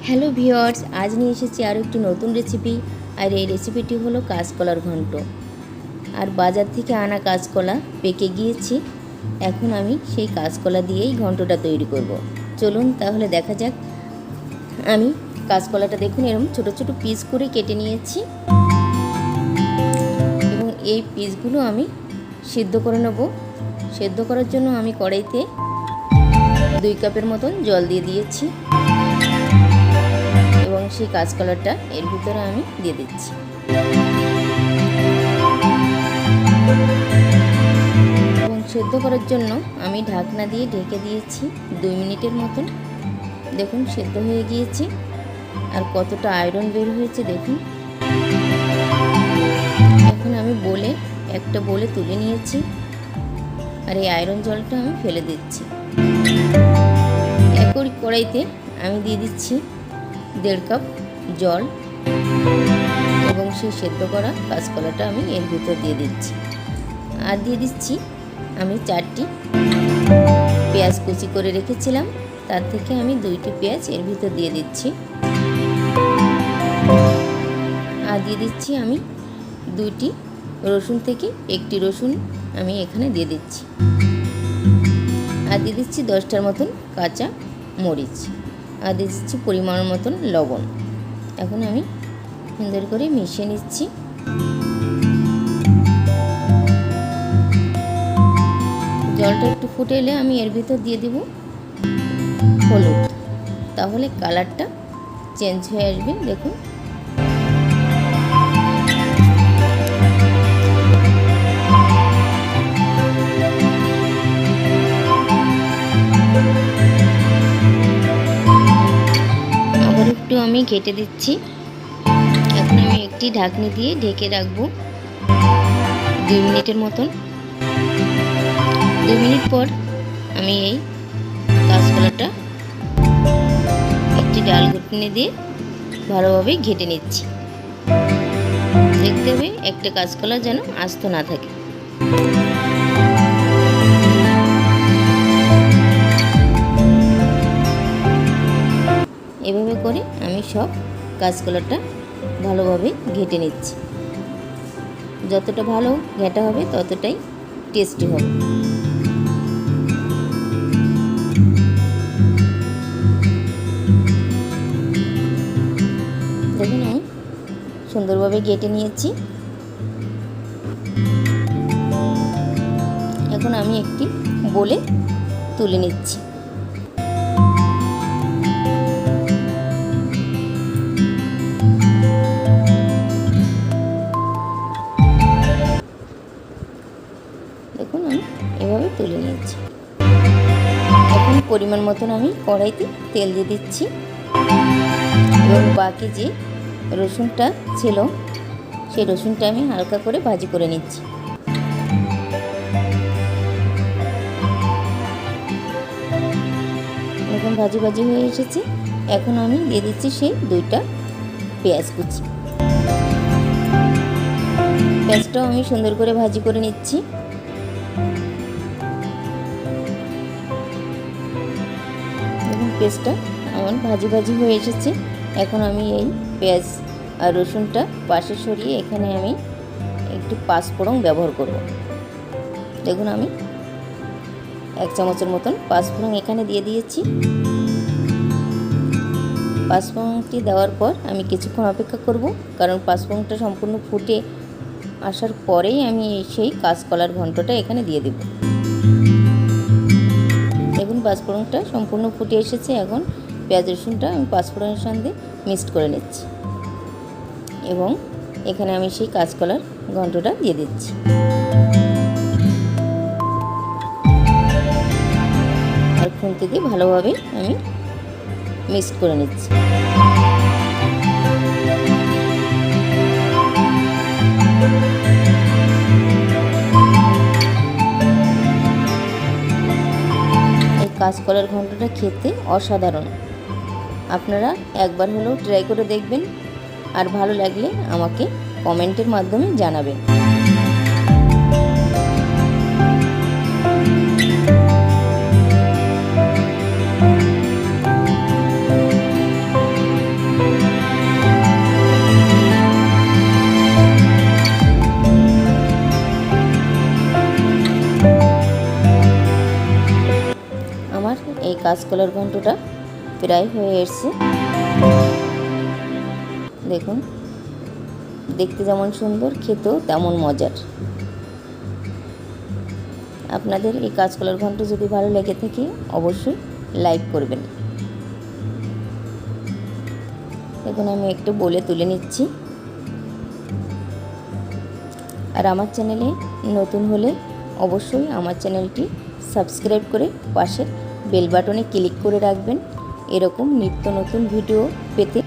Hello viewers, আজ নিয়ে এসেছি আরও একটি নতুন রেসিপি। আর এই রেসিপিটি হলো কাঁচকলার ঘন্ট। আর বাজার থেকে আনা কাঁচকলা পেকে গিয়েছে। এখন আমি সেই কাঁচকলা দিয়েই ঘন্টটা তৈরি করব। চলুন তাহলে দেখা যাক। আমি কাঁচকলাটা দেখুন এরকম ছোট ছোট পিস করে কেটে নিয়েছি এবং এই পিসগুলো আমি সিদ্ধ করে নেব। সিদ্ধ করার জন্য আমি কড়াইতে 2 কাপের মতন জল দিয়ে দিয়েছি এবং সেই কাঁচকলাটা এর ভিতরে আমি দিয়ে দিচ্ছি। এবং সেদ্ধ করার জন্য আমি ঢাকনা দিয়ে ঢেকে দিয়েছি 2 মিনিটের মতন। দেখুন সেদ্ধ হয়ে গিয়েছে আর কতটা আয়রন বের হয়েছে দেখুন। এখন আমি একটা বলে তুলে নিয়েছি আর এই আয়রন জলটা আমি ফেলে দিচ্ছি। একই কড়াইতে আমি দিয়ে দিচ্ছি 1.5 কাপ জল এবং সেই সেদ্ধ করা কাঁচকলাটা আমি এর ভিতর দিয়ে দিচ্ছি। আর দিয়ে দিচ্ছি আমি 4টি পেঁয়াজ কুচি করে রেখেছিলাম, তার থেকে আমি 2টি পেঁয়াজ এর ভিতর দিয়ে দিচ্ছি। আর দিয়ে দিচ্ছি আমি 2টি রসুন থেকে 1টি রসুন আমি এখানে দিয়ে দিচ্ছি। আর দিয়ে দিচ্ছি 10টার মতন কাঁচা মরিচ। আর দিয়ে দিচ্ছি পরিমাণ মতন লবণ। এখন আমি সুন্দর করে মিশিয়ে নিচ্ছি। জলটা একটু ফুটে এলে আমি এর ভিতর দিয়ে দেব হলুদ, তাহলে কালারটা চেঞ্জ হয়ে আসবে। দেখুন আবার একটু আমি ঘেটে দিচ্ছি। এখন আমি একটি ঢাকনি দিয়ে ঢেকে রাখবো 2 মিনিটের মতন। 2 মিনিট পর আমি এই কাঁচকলাটা একটি ডাল ঘুটনি দিয়ে ভালোভাবে ঘেটে নিচ্ছি। দেখতে হবে একটা কাঁচকলা যেন আস্ত না থাকে। এভাবে করে আমি সব কাঁচকলাটা ভালোভাবে ঘেটে নিচ্ছি। যতটা ভালো ঘেটা হবে ততটাই টেস্টি হবে। দেখুন আমি সুন্দরভাবে ঘেটে নিয়েছি। এখন আমি একটি বলে তুলে নিচ্ছি। দেখুন আমি এভাবে তুলে নিয়েছি। এখন পরিমাণ মতন আমি কড়াইতে তেল দিয়ে দিচ্ছি এবং বাকি যে রসুনটা ছিল সেই রসুনটা আমি হালকা করে ভাজি করে নিচ্ছি। এখন ভাজি হয়ে এসেছে। এখন আমি দিয়ে দিচ্ছি সেই 2টা পেঁয়াজ কুচি। পেঁয়াজটাও আমি সুন্দর করে ভাজি করে নিচ্ছি। দেখুন পেঁয়াজটা আমার ভাজি হয়ে এসেছে। এখন আমি এই পেঁয়াজ আর রসুনটা পাশে সরিয়ে এখানে আমি একটু পাঁচফোড়ন ব্যবহার করব। দেখুন আমি 1 চামচের মতন পাঁচফোড়ন এখানে দিয়ে দিয়েছি। পাঁচফোড়নটি দেওয়ার পর আমি কিছুক্ষণ অপেক্ষা করব, কারণ পাঁচফোড়নটা সম্পূর্ণ ফুটে আসার পরেই আমি সেই কাঁচকলার ঘন্টটা এখানে দিয়ে দেব। দেখুন পাঁচফোড়নটা সম্পূর্ণ ফুটে এসেছে। এখন পেঁয়াজ রসুনটা আমি পাঁচফোড়নের সঙ্গে মিক্সড করে নিচ্ছি এবং এখানে আমি সেই কাঁচকলার ঘন্টটা দিয়ে দিচ্ছি। আর খুন্তি দিয়ে ভালোভাবে আমি মিক্সড করে নিচ্ছি। এই কাঁচকলার ঘন্টটা খেতে অসাধারণ। আপনারা একবার হলেও ট্রাই করে দেখবেন আর ভালো লাগলে আমাকে কমেন্টের মাধ্যমে জানাবেন। এই কাঁচকলার ঘন্টটা প্রায় হয়ে এসছে। দেখুন, দেখতে যেমন সুন্দর, খেতেও তেমন মজার। আপনাদের এই কাঁচকলার ঘন্ট যদি ভালো লেগে থাকে অবশ্যই লাইক করবেন। দেখুন, আমি একটু বলে তুলে নিচ্ছি। আর আমার চ্যানেলে নতুন হলে অবশ্যই আমার চ্যানেলটি সাবস্ক্রাইব করে পাশে বেল বাটনে ক্লিক করে রাখবেন এরকম নিত্য নতুন ভিডিও পেতে।